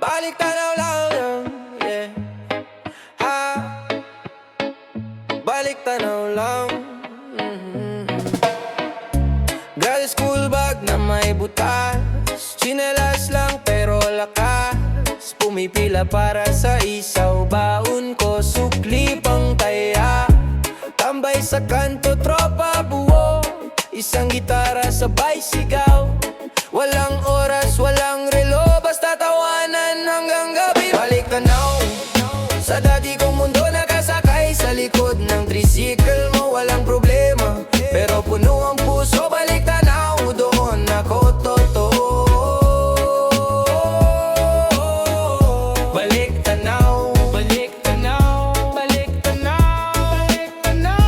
Balik tanaw lang, yeah. Balik tanaw lang. Grad school bag na may butas, tsinelas lang pero lakas. Pumipila para sa isaw, baon ko sukli pang taya. Tambay sa kanto, tropa buo, isang gitara sabay sigaw. Walang oras, walang relo, basta tawanan hanggang gabi. Balik tanaw sa dati kong mundo, nakasakay sa likod ng tricycle mo. Walang problema, pero puno ang puso. Balik tanaw, doon ako totoo. Balik tanaw, balik tanaw, balik tanaw, balik tanaw.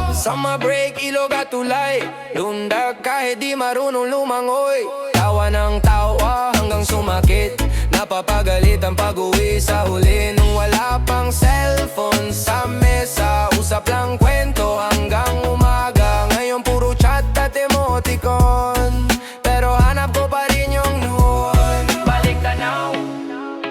Summer break, ilog at tulay, lundag kahit di marunong lumangoy. Tawa ng tawa hanggang sumakit, napapagalit ang pag-uwi sa huli. Nung wala pang cellphone sa mesa, usap lang kwento hanggang umaga. Ngayon puro chat at emoticon, pero hanap ko pa rin yung noon. Balik tanaw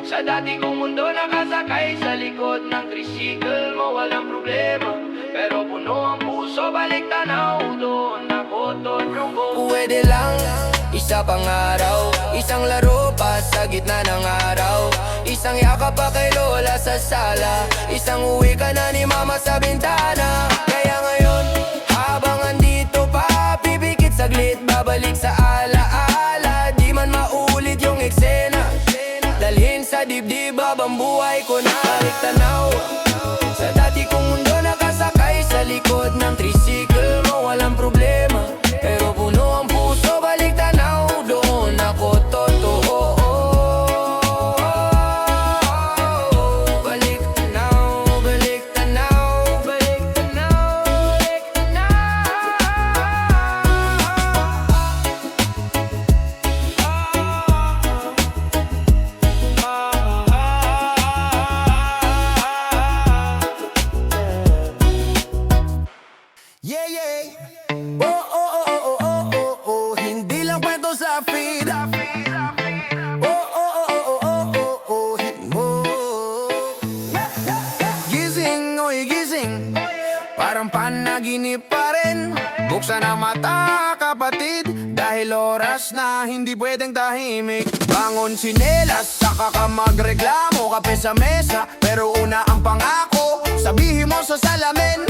sa dati kong mundo, nakasakay sa likod ng tricycle mo. Walang problema, pero puno ang puso. Balik tanaw, doon ako totoo. Pwede lang isa pang araw, isang laro pa sa gitna ng araw, isang yakap pa kay lola sa sala, isang uwi ka na ni mama sa bintana. Kaya ngayon, habang andito pa, pipikit saglit, babalik sa alaala. Di man maulit yung eksena, dalhin sa dibdib habang buhay ko na. Balik tanaw sa dati kong mundo, nakasakay sa likod ng tricycle mo. Walang problema, pero puno ang puso. Balik tanaw, doon ako totoo. Balik tanaw, balik tanaw, balik tanaw, balik tanaw. Yeah, yeah. Oh, oh, oh, oh, oh, oh, oh. Hindi lang kwento sa feed. Oh, oh, oh, oh, oh, oh, oh, hit mo. Gising, oy gising, parang panaginip pa rin. Buksan ang mata, kapatid, dahil oras na hindi pwedeng tahimik. Bangon sinelas, saka ka magreklamo, kape sa mesa. Pero una ang pangako, sabihin mo sa salamin,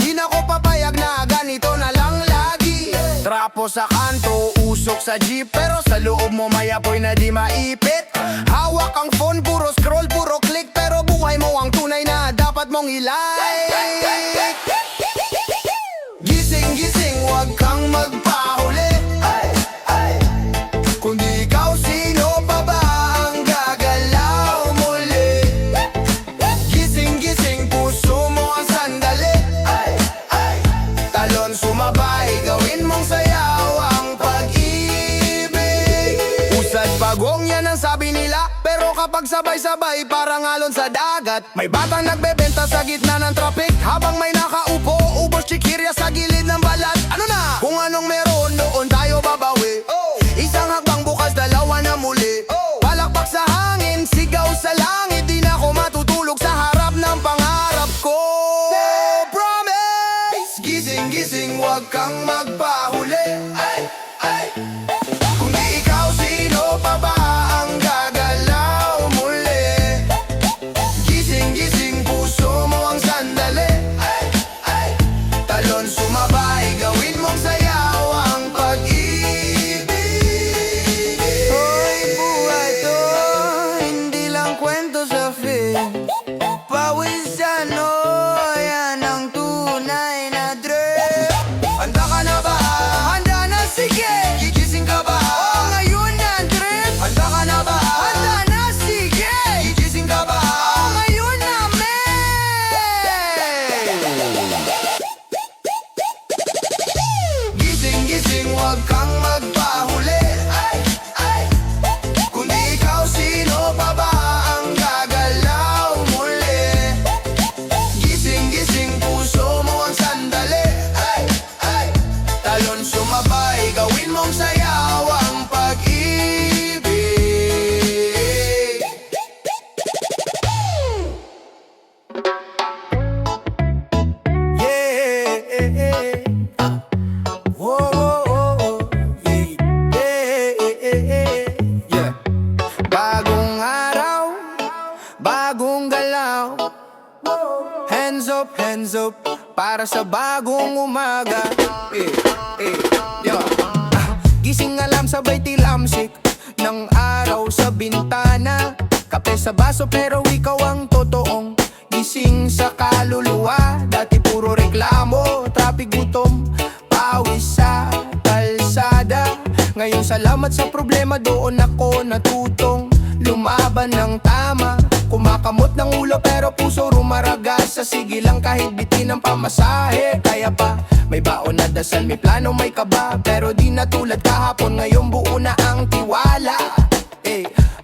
di na ko papayag na ganito na lang lagi. Trapo sa kanto, usok sa jeep, pero sa loob mo may apoy na di maipit. Hawak ang phone, puro scroll, puro click, pero buhay mo ang tunay na dapat mong ilike. Gising, gising, huwag kang magpahuli. Ay, ay. Kundi ikaw, sino pa ba ang gagalaw muli? Gising, gising, puso mo ang sandali. Ay, ay. Talon sumabay, gawin mong sayaw ang pag-ibig. Usad pagong yan ang sabi nila, pero kapag sabay-sabay parang alon sa dagat. May batang nagbebenta sa gitna ng traffic, habang may nakaupo, ubos chikirya sa gilid ng balat. Ano na? Kung anong meron, noon tayo babawi. Isang hakbang bukas, dalawa na muli. Palakpak sa hangin, sigaw sa langit, di na ako matutulog sa harap ng pangarap ko. Promise! Gising, gising, huwag kang magpahuli. Ay, ay. Kundi ikaw, sino pa ba ang gagalaw muli? Gising, gising, puso mo ang sandali. Ay, ay. Talon sumabay, gawin mong sayaw ang pag-ibig. Hoy, buhay to, hindi lang kwento sa film. Pawisan, oh, yan ang tunay na dream. Handa ka na ba? Handa na, sige. Gigising sa bagong umaga. Yo. Gising alam sabay tilamsik ng araw sa bintana. Kape sa baso pero ikaw ang totoong gising sa kaluluwa. Dati puro reklamo, traffic, gutom, pawis sa kalsada. Ngayon salamat sa problema, doon ako natutong lumaban ng tama. Kumakamot ng ulo pero puso rumaragas. Sa sige lang kahit bitin ang pamasahe. Kaya pa may baon na dasal, may plano, may kaba. Pero di na tulad kahapon, ngayon buo na ang tiwala.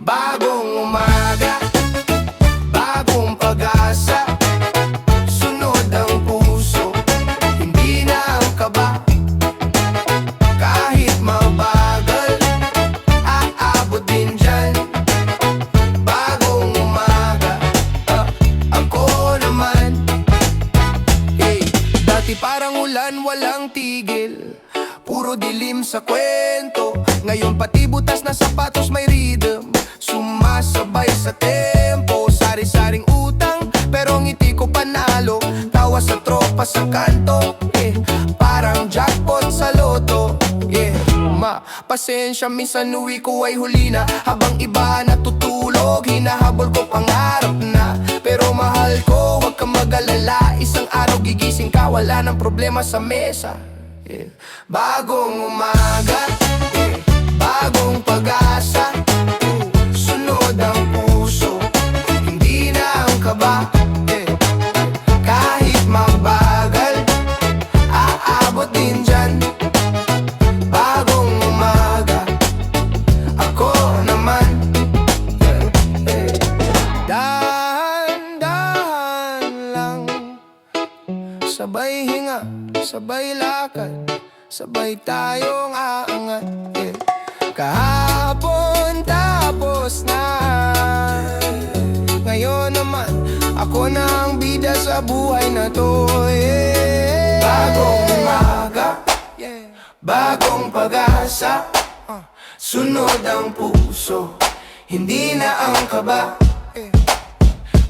Bagong umaga, bagong pag-asa. Sunod ang puso, hindi na ang kaba. Kahit mabagal, aabot din dyan. Bagong umaga, ako naman. Dati parang ulan, walang tigil, puro dilim sa kwento. Ngayon pati butas na sapatos may rhythm, sumasabay sa tempo. Sari-saring utang, pero ngiti ko panalo. Tawa sa tropa sa kanto, parang jackpot sa loto. Pasensya, minsan uwi ko ay huli na. Habang iba natutulog, hinahabol ko pangarap na. Pero mahal ko, wag kang mag-alala. Isang araw gigising ka, wala ng problema sa mesa. Bagong umaga, bagong pag-asa. Sunod ang puso, hindi na ang kaba. Kahit mabagal, aabot din dyan. Bagong umaga, ako naman. Dahan-dahan lang, sabay hinga, sabay lakad, sabay tayong aangat. Kahapon tapos na, ngayon naman ako na ang bida sa buhay na to. Bagong umaga, bagong pag-asa. Sunod ang puso, hindi na ang kaba.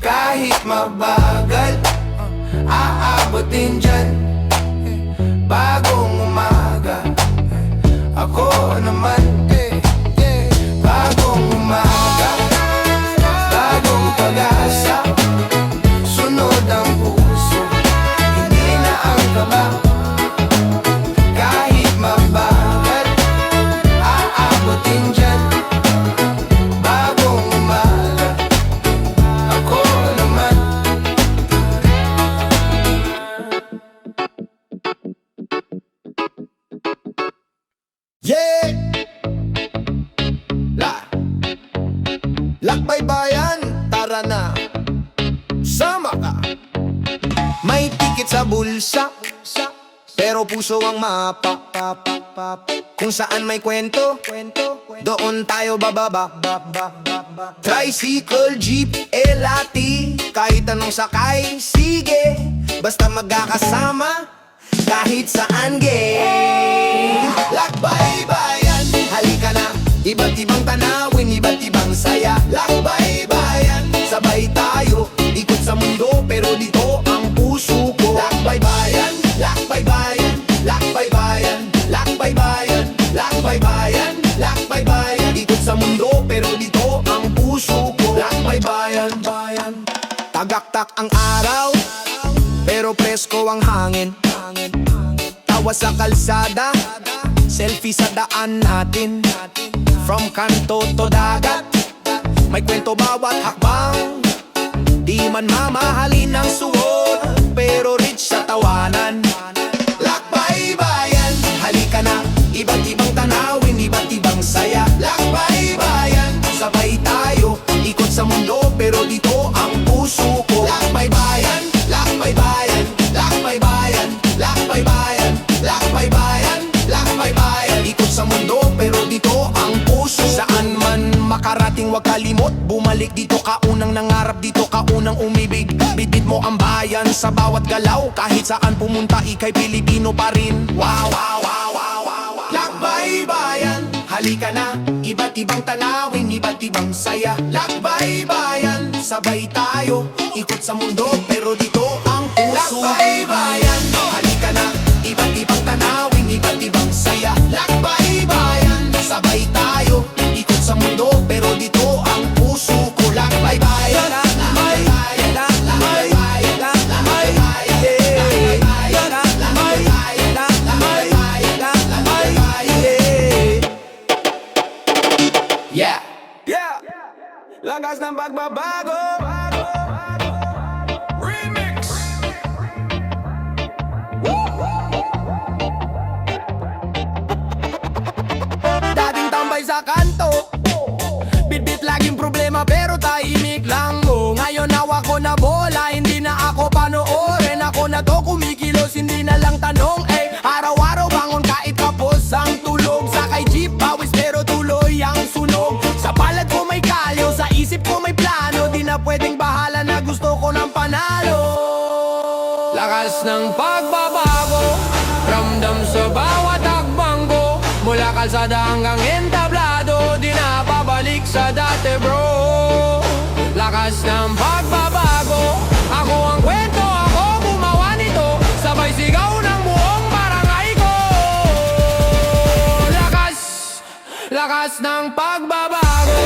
Kahit mabagal, aabot din dyan. Bagong umaga, ako naman. Bagong umaga, bagong pag-asa. Sunod ang puso, hindi na ang kaba. Kahit mabagal, aabot din dyan. Bagong umaga, ako naman. Yeah! Lakbaybayan, tara na, sama ka. May tiket sa bulsa, pero puso ang mapa. Kung saan may kwento, doon tayo bababa. Tricycle, jeep, LRT, kahit anong sakay, sige. Basta magkakasama, kahit saan, game. Lakbaybayan, halika na. Iba't ibang tanawin, iba't ibang saya. Lakbaybayan, sabay tayo, ikot sa mundo, pero dito ang puso ko. Lakbaybayan, lakbaybayan, lakbaybayan, lakbaybayan, lakbaybayan, lakbaybayan, ikot sa mundo, pero dito ang puso ko. Lakbaybayan, bayan. Tagaktak ang araw, pero presko ang hangin. Tawa sa kalsada, selfie sa daan natin. From kanto to dagat, may kwento bawat hakbang. Di man mamahalin ang suot, pero rich sa tawanan. Lakbaybayan, halika na. Iba't ibang tanawin, iba't ibang saya. Lakbaybayan, sabay tayo, ikot sa mundo, pero dito ang puso ko. Lakbaybayan, lakbaybayan, lakbaybayan, lakbaybayan, lakbaybayan, lakbaybayan, ikot sa mundo, pero dito ang puso. Saan man makarating, wag kalimot, bumalik dito ka unang nangarap, dito ka unang umibig. Bitbit mo ang bayan sa bawat galaw, kahit saan pumunta ika'y Pilipino pa rin. Wow, wow, wow, wow, wow, wow. Lakbaybayan, halika na. Iba't ibang tanawin, iba't ibang saya. Lakbaybayan, sabay tayo, ikot sa mundo, pero dito ang puso. Lakbaybayan, halika na, iba't ibang tanawin, iba't ibang saya. Lakbaybayan, sabay tayo, ikot sa mundo, pero dito ang puso ko. Lakbaybayan, lakbaybayan, lakbaybayan, lakbaybayan, lakbaybayan, lakbaybayan, lakbaybayan. Yeah! Yeah! Lakas ng pagbabago. Remix! Dating tambay sa kanto, bitbit laging problema pero tahimik lang mo. Ngayon hawak ko na bola, hindi na ako panoorin. Ako na to kumikilos, hindi na lang tanong. Araw-araw bangon kahit kapos ang tulog. Sakay jeep, bawis pero tuloy ang sunog. Sa palad ko may kalyo, sa isip ko may plano. Di na pwedeng bahala na gusto ko ng panalo. Lakas ng pagbabago, ramdam sa bawat hakbang ko. Mula kalsada hanggang entablado, di na babalik sa dati bro. Lakas ng pagbabago, ako ang kwento, ako gumawa nito. Sabay sigaw ng buong barangay ko. Lakas, lakas ng pagbabago.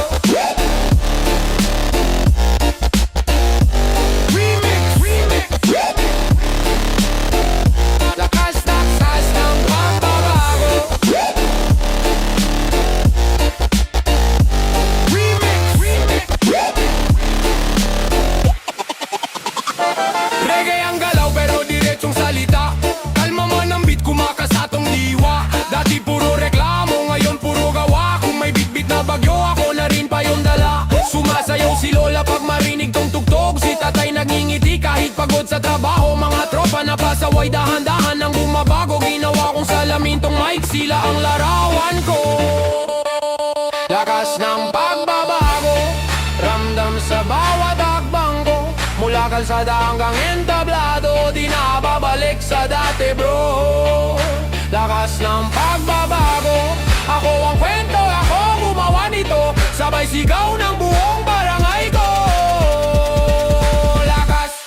Remix, remix, lakas, lakas ng pagbabago. Remix, remix. Reggae ang galaw pero diretsong salita. Kalma man ang beat, kumakasatong diwa. Dati puro reklamo, ngayon puro gawa. Kung may bitbit na bagyo, ako na rin pa yung dala. Sumasayaw si Lola pag marinig tong tugtog. Si tatay nangingiti kahit pagod sa trabaho. Mga tropa na pasaway, dahan-dahan ang bumabago. Ginawa kong salamin tong mic, sila ang larawan ko. Lakas ng pagbabago, ramdam sa bawat hakbang ko. Mula kalsada hanggang entablado, di na babalik sa dati bro. Lakas ng pagbabago, ako ang kwento, ako gumawa nito. Sabay sigaw ng buong barangay ko. Lakas,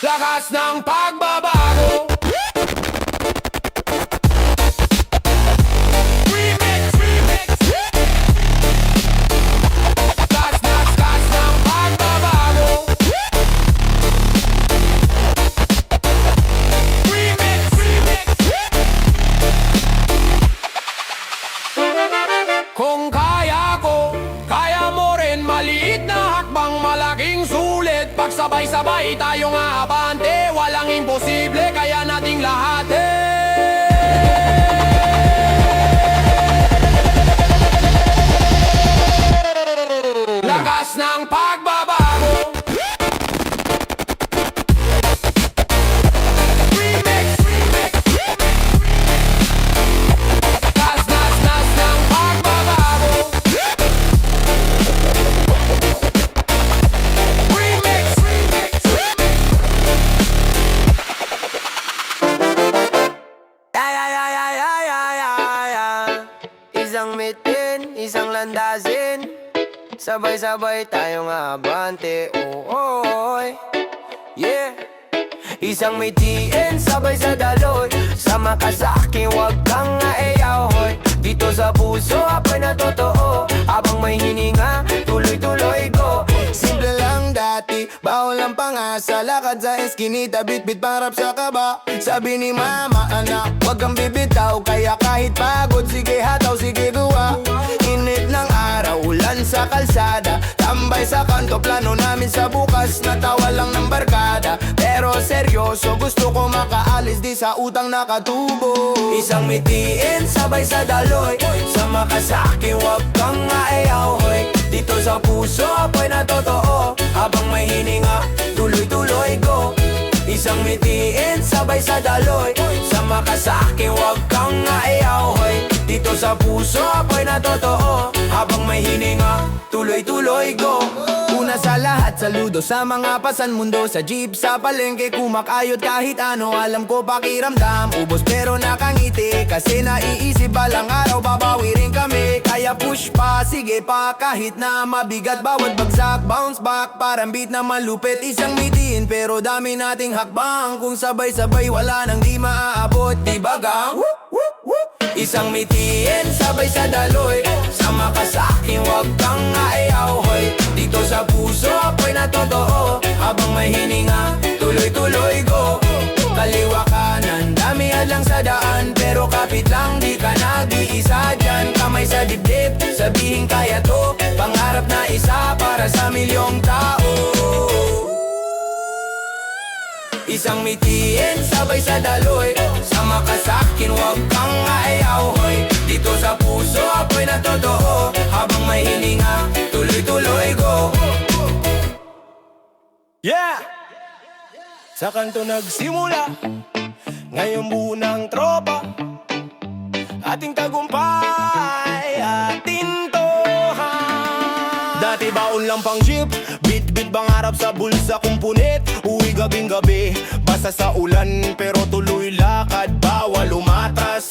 lakas ng pagbabago. Remix, remix. Lakas, lakas ng pagbabago. Remix, remix. Kung kaya ko, kaya mo rin. Maliit na hakbang, malaking sulit. Pagsabay-sabay tayong aabante. Walang imposible, kaya nating lahat lakas ng pagbabago. Remix, remix. Lakas, lakas ng pagbabago. Remix, remix. Isang mitin, isang landasin. Sabay-sabay tayong abante, yeah. Isang mitiin, sabay sa daloy. Sama ka sa akin, wag kang ayahoy. Dito sa puso, apoy na totoo. Habang may hininga, tuloy-tuloy ko. Simple lang dati, bawal ang pangasa. Lakad sa eskinita, bit-bit parap sa kaba. Sabi ni mama, anak, wag kang bibitaw. Kaya kahit pagod, sige hataw, sige duwa. Init ng araw, ulan sa kalsada. Tambay sa kanto, plano namin sa bukas. Natawa lang ng barkada, pero seryoso, gusto ko makaalis di sa utang nakatubo. Isang mitiin, sabay sa daloy. Sama ka sa akin, wag kang maayaw-hoy. Dito sa puso, apoy na totoo. Habang may hininga, tuloy-tuloy ko. Isang mitiin, sabay sa daloy. Sama ka sa akin, wag kang maayaw-hoy. Dito sa puso, apoy na totoo. Habang may hininga, tuloy-tuloy go. Una sa lahat, saludo sa mga pasan mundo. Sa jeep, sa palengke, kumakayot kahit ano. Alam ko pakiramdam, ubos pero nakangiti. Kasi naiisip balang araw, babawi rin kami. Kaya push pa sige pa kahit na mabigat. Bawat bagsak, bounce back, parang beat na malupit. Isang mitiin pero dami nating hakbang. Kung sabay-sabay wala nang di maaabot, di ba gang? Isang mitiin, sabay sa daloy. Sama ka sa'kin, wag kang aayaw, hoy. Dito sa puso, apoy na totoo. Habang may hininga, tuloy-tuloy go. Kaliwa kanan, dami lang sa daan. Pero kapit lang, di ka nag-iisa dyan. Kamay sa dibdib, sabihin kaya to. Pangarap na isa para sa milyong tao. Isang mitiin, sabay sa daloy. Sama ka sa'kin, wag kang aayaw, hoy. Dito sa puso, apoy na totoo. Habang may hininga, tuloy-tuloy go. Yeah! Sa kanto nagsimula, ngayon buo ng tropa. Ating tagumpay, ating tohan. Dati baon lang pang jeep, bit-bit bang harap sa bulsa kong punit. Uwi gabing gabi, basa sa ulan. Pero tuloy lakad, bawal umatras.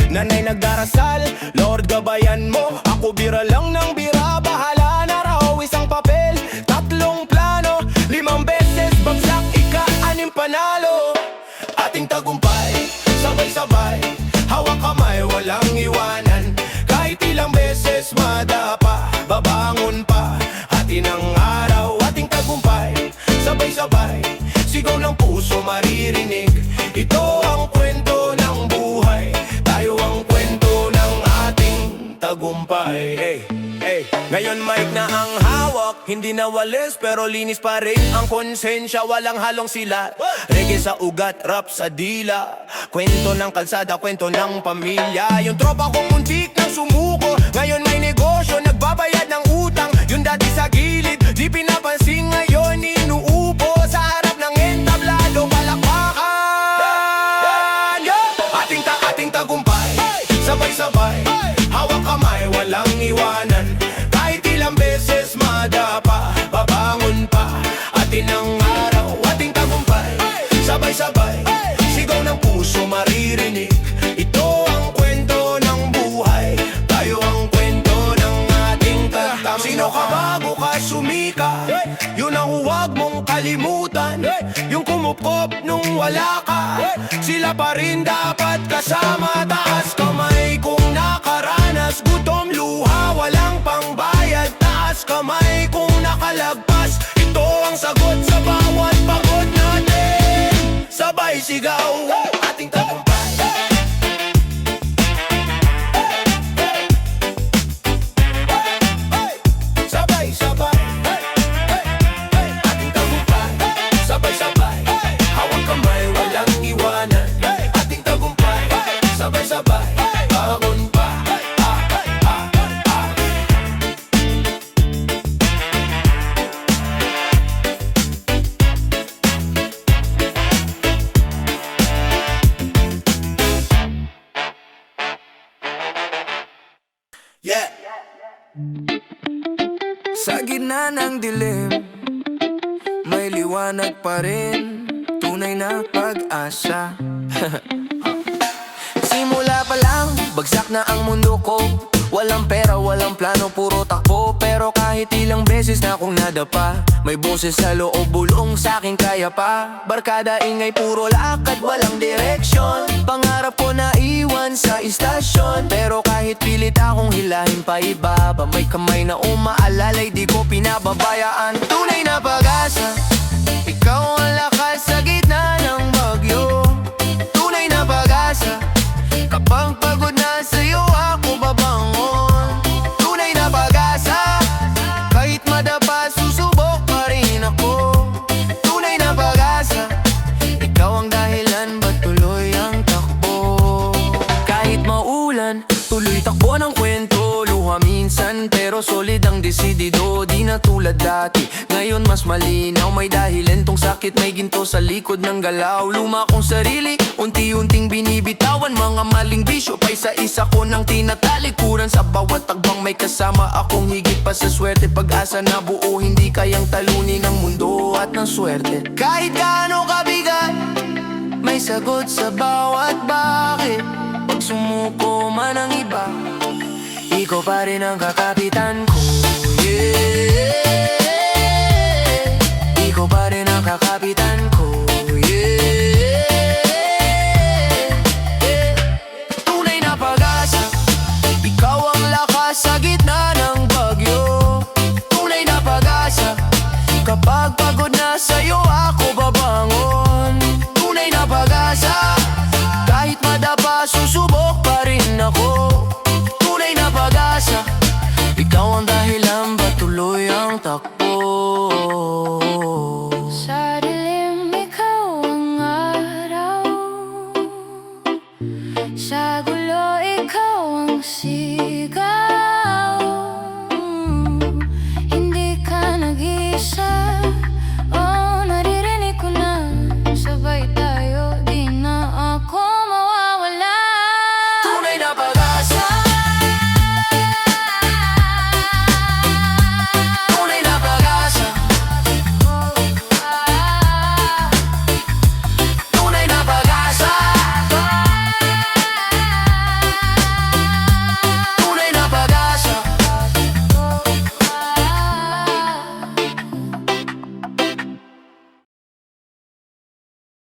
Nanay nagdarasal, Lord gabayan mo. Ako bira lang ng bira, bahala na raw. Isang papel, tatlong plano, 5 beses bagsak, ika-anim panalo. Ating tagumpay, sabay-sabay, hawak kamay, walang iwanan. Kahit ilang beses madapa, babangon pa, hati ng araw. Ating tagumpay, sabay-sabay, sigaw ng puso maririnig. Ito ang kwento ng buhay, tayo ang kwento ng ating tagumpay. Hey, hey. Ngayon mic na ang hawak, hindi na walis pero linis pa rin ang konsensya. Walang halong silat, reggae sa ugat, rap sa dila. Kwento ng kalsada, kwento ng pamilya. Yung tropa kong muntik nang sumuko, ngayon may negosyo, nagbabayad ng utang. Yung dati sa gilid, di pinapansin, ngayon inuupo. Sa harap ng entablado, palakpakan. Ating tagumpay, sabay-sabay, hawak kamay, walang iwanan. Kahit ilang beses madapa, babangon pa, atin ang araw. Ating tagumpay, sabay-sabay, sigaw ng puso maririnig. Ito ang kwento ng buhay, tayo ang kwento ng ating tatamnan. Sino ka bago ka sumika, yun ang huwag mong kalimutan. Yung kumupkop nung wala ka, sila pa rin dapat kasama. Taas kamay kung nakaranas, gutom, luha, walang pangbayad. Taas kamay kung nakalagpas, ito ang sagot sa bawat pagod natin. Sabay sigaw, ating tagumpay. Sabay-sabay, ating tagumpay. Sabay-sabay, hawak kamay, walang iwanan. Ating tagumpay, sabay-sabay, bangon pa. Yeah! Sa gitna ng dilim, may liwanag pa rin, tunay na pag-asa. Simula pa lang, bagsak na ang mundo ko. Walang pera, walang plano, puro takbo. Pero kahit ilang beses na akong nadapa, may boses sa loob, bulong sa'king kaya pa. Barkada, ingay, puro lakad, walang direksyon. Pangarap ko na iwan sa istasyon, pero kahit pilit akong hilahin pa ibaba, may kamay na umaalalay, di ko pinababayaan. Tunay na pag-asa, ikaw ang lakas sa gitna ng bagyo. Tunay na pag-asa, kapag pagod na sa'yo ako babangon. Tunay na pag-asa, kahit madapa susubok pa rin ako. Tunay na pag-asa, ikaw ang dahilan ba't tuloy ang takbo. Kahit maulan, tuloy takbo ng kwento. Luha minsan pero solid ang desidido. Di na tulad dati, ngayon mas malinaw. May dahilan tong sakit, may ginto sa likod ng galaw. Luma kong sarili, unti-unting binibitawan. Mga maling bisyo, pa isa-isa ko nang tinatalikuran. Sa bawat tagbang may kasama akong higit pa sa swerte. Pag-asa na buo, hindi kayang talunin ng mundo at ng swerte. Kahit gaano kabigat, may sagot sa bawat bakit. Pag sumuko man ang iba, ikaw pa rin ang kakapitan ko, yeah. Ikaw pa rin ang kakapitan ko, yeah. Tunay na pag-asa, ikaw ang lakas sa gitna ng bagyo. Tunay na pag-asa, kapag pagod na sa'yo ako babangon. Tunay na pag-asa, kahit madapa susubok pa rin ako. Tunay na pag-asa, ikaw ang dahilan ba't tuloy ang takbo. Sa dilim ikaw ang araw, sa gulo ikaw ang sigaw.